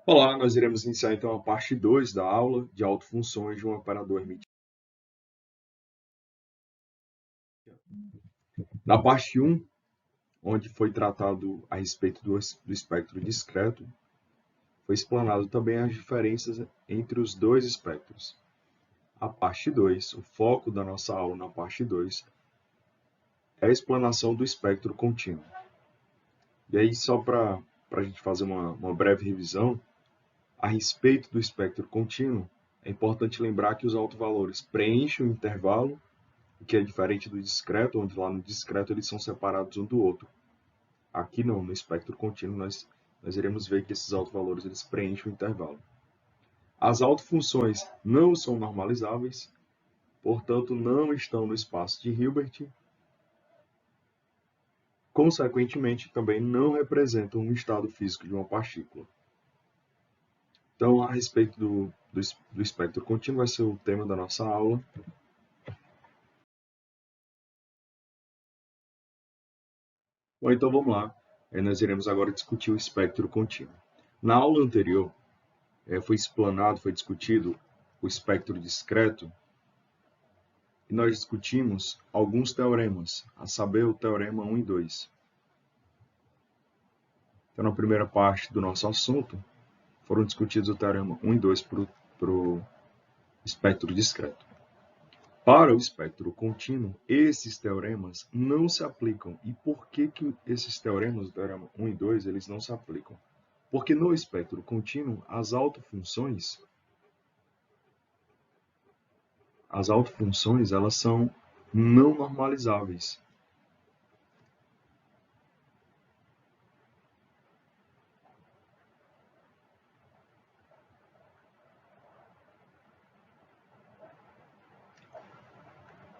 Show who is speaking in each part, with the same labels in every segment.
Speaker 1: Olá, nós iremos iniciar então a parte 2 da aula de autofunções de um operador hermitiano. Na parte 1, onde foi tratado a respeito do espectro discreto, foi explanado também as diferenças entre os dois espectros. A parte 2, o foco da nossa aula na parte 2, é a explanação do espectro contínuo. E aí, só para a gente fazer uma breve revisão, a respeito do espectro contínuo, é importante lembrar que os autovalores preenchem o intervalo, o que é diferente do discreto, onde lá no discreto eles são separados um do outro. Aqui não, no espectro contínuo nós iremos ver que esses autovalores eles preenchem o intervalo. As autofunções não são normalizáveis, portanto não estão no espaço de Hilbert, consequentemente também não representam um estado físico de uma partícula. Então, a respeito do espectro contínuo vai ser o tema da nossa aula. Bom, então vamos lá. Nós iremos agora discutir o espectro contínuo. Na aula anterior, foi explanado, foi discutido o espectro discreto, e nós discutimos alguns teoremas, a saber, o teorema 1 e 2. Então, na primeira parte do nosso assunto, foram discutidos o teorema 1 e 2 para o espectro discreto. Para o espectro contínuo, esses teoremas não se aplicam. E por que esses teoremas, o teorema 1 e 2, eles não se aplicam? Porque no espectro contínuo, as autofunções elas são não normalizáveis.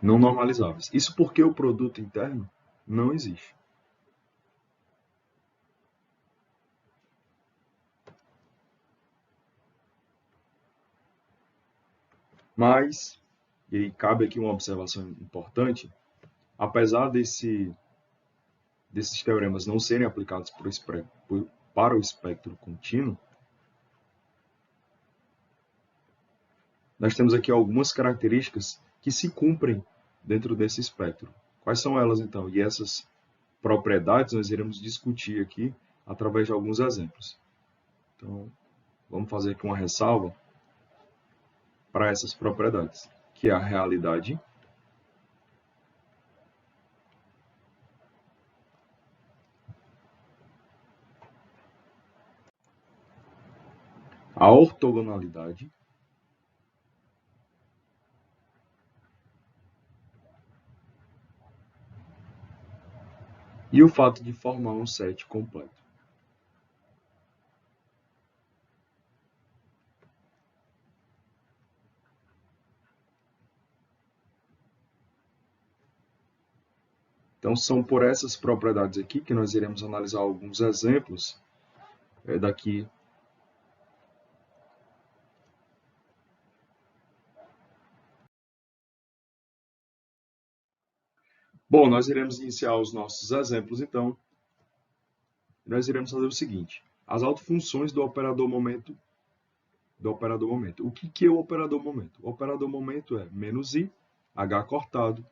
Speaker 1: Não normalizáveis. Isso porque o produto interno não existe. Mas, e cabe aqui uma observação importante, apesar desses teoremas não serem aplicados para o espectro contínuo, nós temos aqui algumas características que se cumprem dentro desse espectro. Quais são elas, então? E essas propriedades nós iremos discutir aqui através de alguns exemplos. Então, vamos fazer aqui uma ressalva para essas propriedades, que é a realidade, a ortogonalidade e o fato de formar um set completo. Então, são por essas propriedades aqui que nós iremos analisar alguns exemplos daqui. Bom, nós iremos iniciar os nossos exemplos, então. Nós iremos fazer o seguinte. As autofunções do operador momento. O que é o operador momento? O operador momento é menos i, h cortado,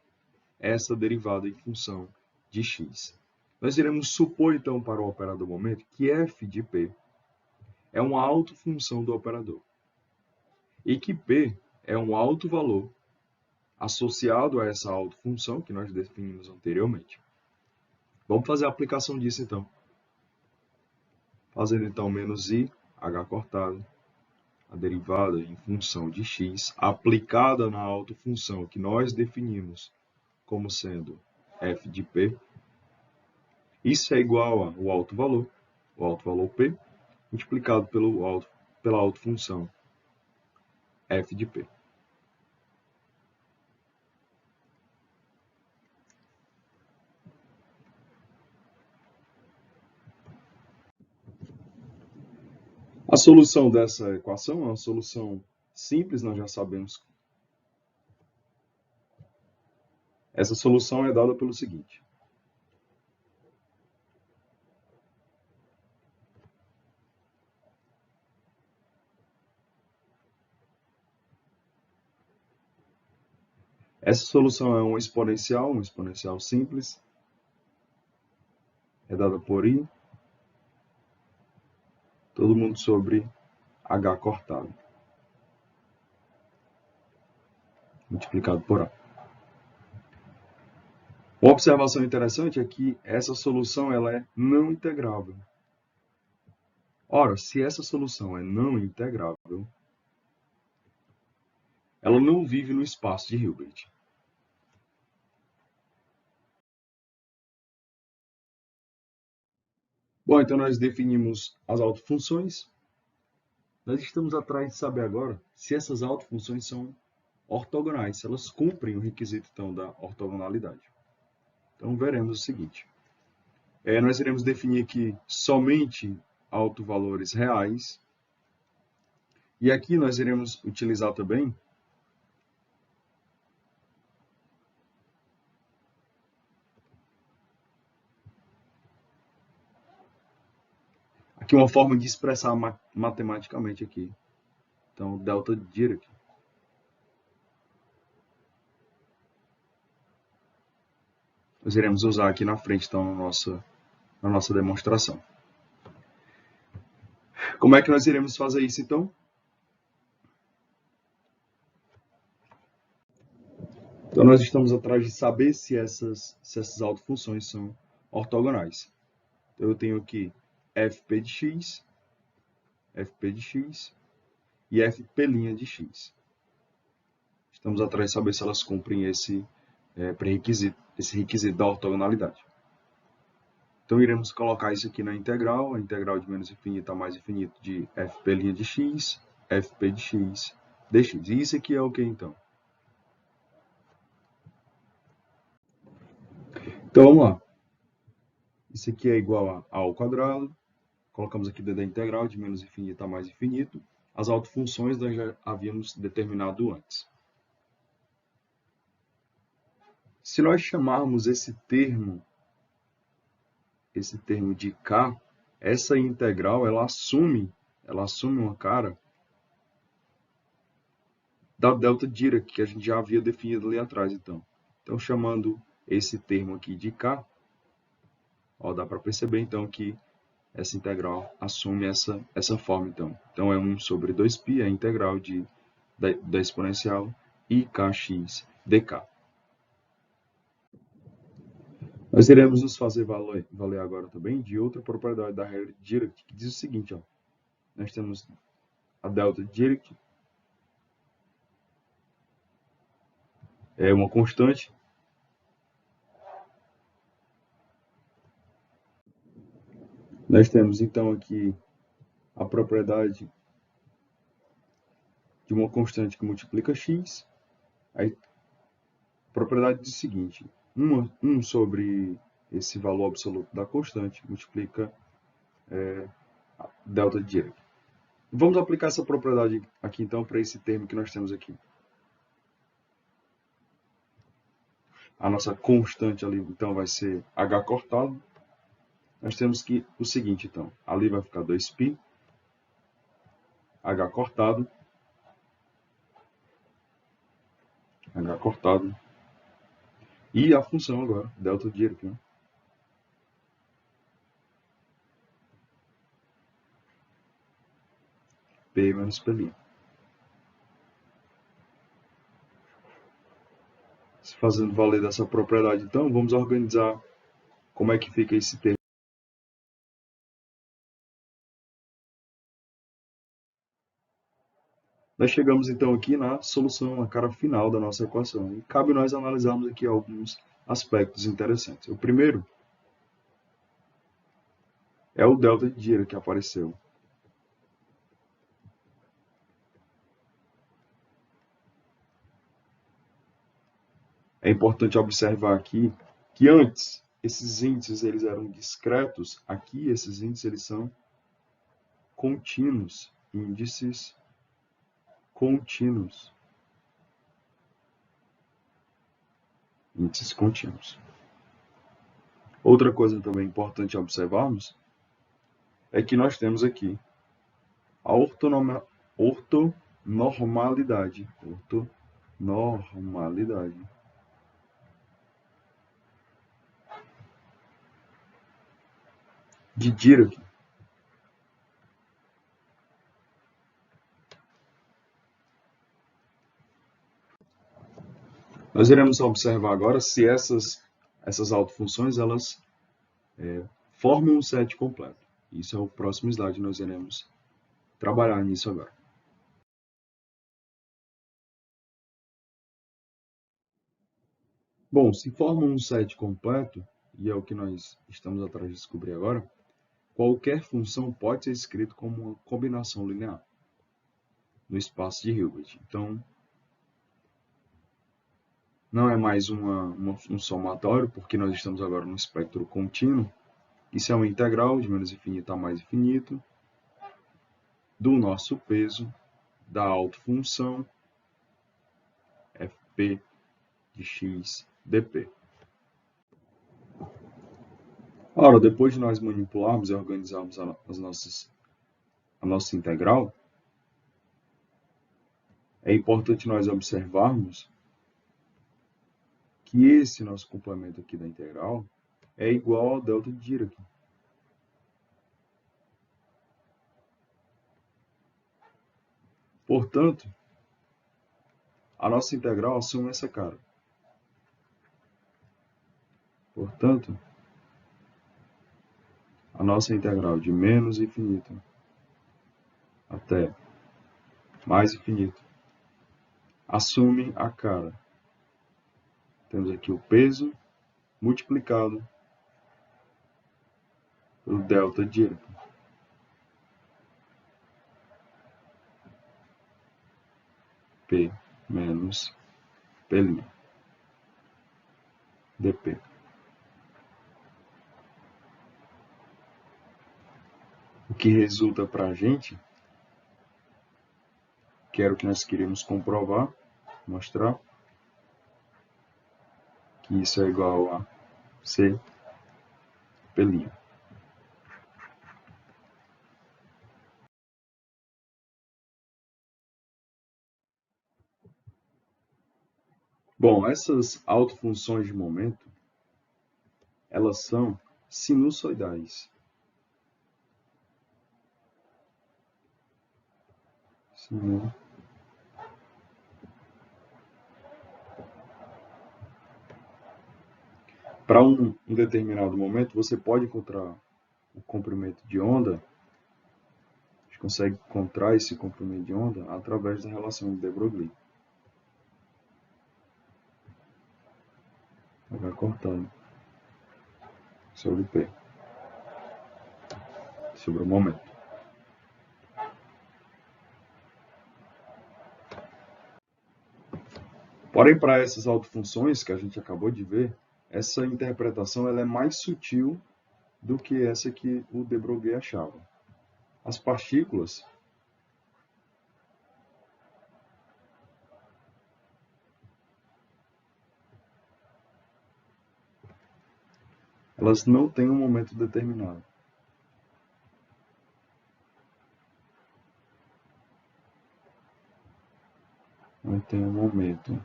Speaker 1: essa derivada em função de x. Nós iremos supor, então, para o operador momento, que f de p é uma autofunção do operador e que p é um autovalor associado a essa autofunção que nós definimos anteriormente. Vamos fazer a aplicação disso, então. Fazendo, então, menos i, h cortado, a derivada em função de x, aplicada na autofunção que nós definimos como sendo f de p. Isso é igual ao autovalor, o autovalor p, multiplicado pela autofunção f de p. A solução dessa equação é uma solução simples, nós já sabemos. Essa solução é dada pelo seguinte. Essa solução é uma exponencial simples, é dada por I, todo mundo sobre H cortado, multiplicado por A. Uma observação interessante é que essa solução ela é não integrável. Ora, se essa solução é não integrável, ela não vive no espaço de Hilbert. Bom, então nós definimos as autofunções. Nós estamos atrás de saber agora se essas autofunções são ortogonais, se elas cumprem o requisito então, da ortogonalidade. Então veremos o seguinte. Nós iremos definir aqui somente autovalores reais. E aqui nós iremos utilizar também aqui uma forma de expressar matematicamente aqui. Então, delta Dirac. Nós iremos usar aqui na frente, então, na nossa demonstração. Como é que nós iremos fazer isso, então? Então, nós estamos atrás de saber se essas autofunções são ortogonais. Então, eu tenho aqui fp de x e fp' de x. Estamos atrás de saber se elas cumprem esse pré-requisito, esse requisito da ortogonalidade. Então, iremos colocar isso aqui na integral, a integral de menos infinito a mais infinito de fp' de x, fp de x, dx. E isso aqui é o que, então? Então, vamos lá. Isso aqui é igual a a ao quadrado. Colocamos aqui dentro da integral de menos infinito a mais infinito. As autofunções nós já havíamos determinado antes. Se nós chamarmos esse termo de k, essa integral ela assume uma cara da delta Dirac, que a gente já havia definido ali atrás, então. Então, chamando esse termo aqui de k, ó, dá para perceber, então, que essa integral assume essa forma, então. Então, é 1 sobre 2π, a integral da exponencial ikx dk. Nós iremos nos fazer valer agora também de outra propriedade da regra de Dirac, que diz o seguinte, ó. Nós temos a delta Dirac, é uma constante. Nós temos, então, aqui a propriedade de uma constante que multiplica x. Aí, a propriedade diz o seguinte, 1 sobre esse valor absoluto da constante multiplica delta de Dirac. Vamos aplicar essa propriedade aqui, então, para esse termo que nós temos aqui. A nossa constante ali, então, vai ser h cortado. Nós temos que o seguinte, então, ali vai ficar 2π, h cortado, e a função agora, delta de Dirac, né? P menos P'. Se fazendo valer dessa propriedade, então, vamos organizar como é que fica esse termo. Nós chegamos então aqui na solução, na cara final da nossa equação. E cabe nós analisarmos aqui alguns aspectos interessantes. O primeiro é o delta de Dirac que apareceu. É importante observar aqui que antes esses índices eles eram discretos, aqui esses índices eles são contínuos, índices contínuos. Índices contínuos. Outra coisa também importante observarmos é que nós temos aqui a ortonormalidade normalidade. De Dirac. Nós iremos observar agora se essas autofunções elas formam um set completo. Isso é o próximo slide, nós iremos trabalhar nisso agora. Bom, se formam um set completo, e é o que nós estamos atrás de descobrir agora, qualquer função pode ser escrita como uma combinação linear no espaço de Hilbert. Então, não é mais um somatório, porque nós estamos agora no espectro contínuo. Isso é uma integral de menos infinito a mais infinito do nosso peso da autofunção fp de x dp. Ora, depois de nós manipularmos e organizarmos a nossa integral, é importante nós observarmos que esse nosso complemento aqui da integral é igual ao delta de Dirac. Portanto, a nossa integral assume essa cara. Portanto, a nossa integral de menos infinito até mais infinito assume a cara. Temos aqui o peso multiplicado pelo delta de Dirac. P menos P' dp. O que resulta para a gente, que era o que nós queríamos comprovar, mostrar, que isso é igual a C P'. Bom, essas autofunções de momento, elas são sinusoidais. Para um determinado momento, você pode encontrar o comprimento de onda, a gente consegue encontrar esse comprimento de onda através da relação de de Broglie. Vai cortando sobre P, sobre o momento. Porém, para essas autofunções que a gente acabou de ver, essa interpretação ela é mais sutil do que essa que o de Broglie achava. As partículas elas não têm um momento determinado. Não tem um momento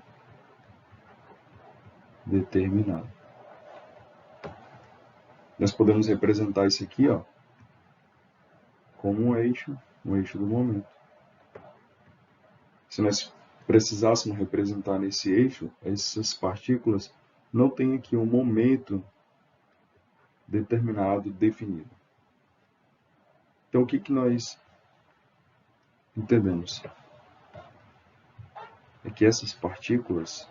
Speaker 1: determinado. Nós podemos representar isso aqui, ó, como um eixo do momento. Se nós precisássemos representar nesse eixo, essas partículas não têm aqui um momento determinado, definido. Então, o que nós entendemos? É que essas partículas,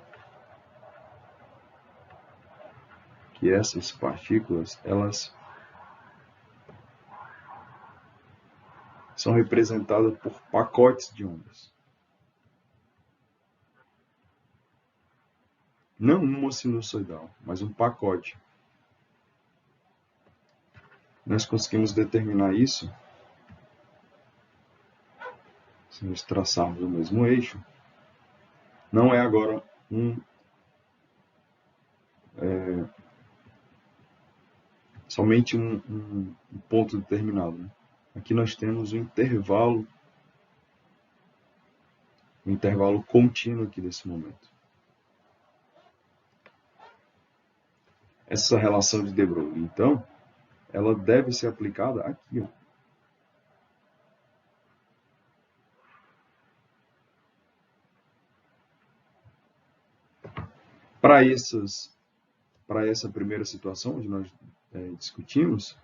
Speaker 1: elas são representadas por pacotes de ondas. Não uma sinusoidal, mas um pacote. Nós conseguimos determinar isso se nós traçarmos o mesmo eixo. Não é agora somente um ponto determinado. Né? Aqui nós temos um intervalo um intervalo contínuo aqui nesse momento. Essa relação de de Broglie, então, ela deve ser aplicada aqui, ó. Para essa primeira situação onde nós discutimos,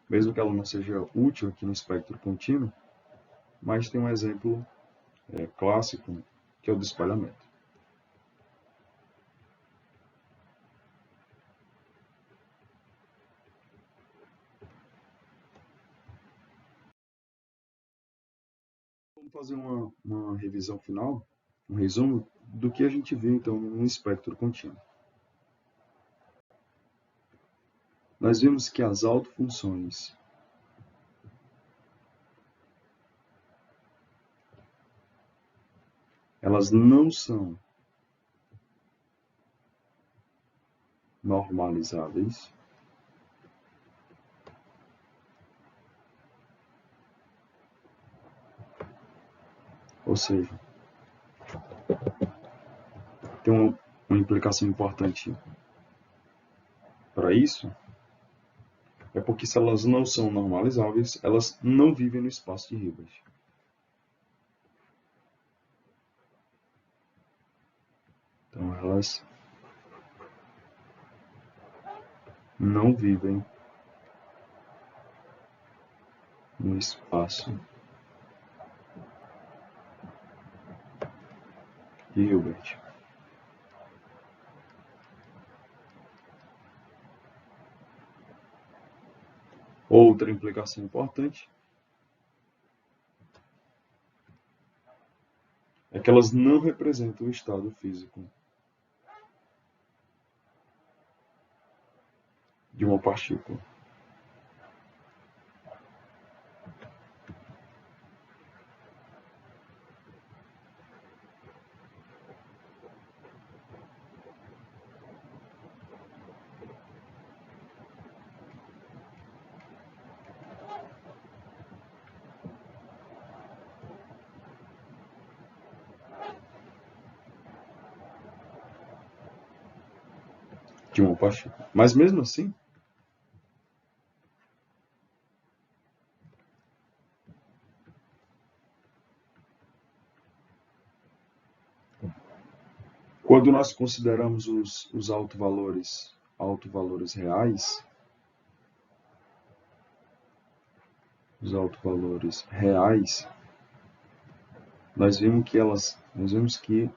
Speaker 1: mesmo que ela não seja útil aqui no espectro contínuo, mas tem um exemplo clássico, que é o do espalhamento. Vamos fazer uma revisão final, um resumo do que a gente viu, então, no espectro contínuo. Nós vimos que as autofunções elas não são normalizáveis, ou seja, tem uma implicação importante para isso, é porque se elas não são normalizáveis, elas não vivem no espaço de Hilbert. Então, elas não vivem no espaço de Hilbert. Outra implicação importante é que elas não representam o estado físico de uma partícula. Mas mesmo assim, quando nós consideramos os autovalores reais, nós vimos que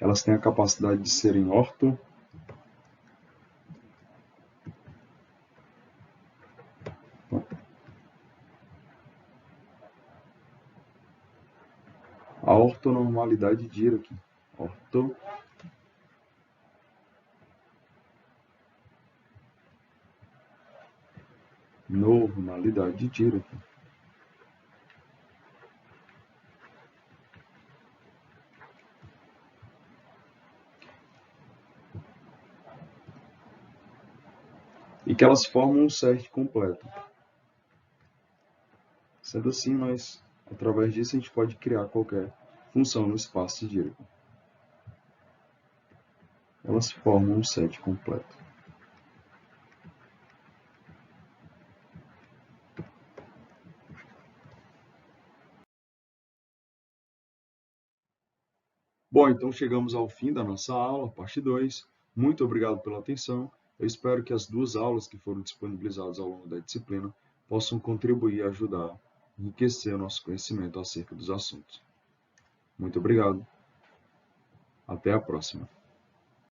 Speaker 1: elas têm a capacidade de serem a ortonormalidade de Dirac. Ortonormalidade de Dirac. E que elas formam um set completo. Sendo assim, através disso, a gente pode criar qualquer função no espaço de Dirac. Elas formam um set completo. Bom, então chegamos ao fim da nossa aula, parte 2. Muito obrigado pela atenção. Eu espero que as 2 aulas que foram disponibilizadas ao longo da disciplina possam contribuir e ajudar, enriquecer o nosso conhecimento acerca dos assuntos. Muito obrigado. Até a próxima.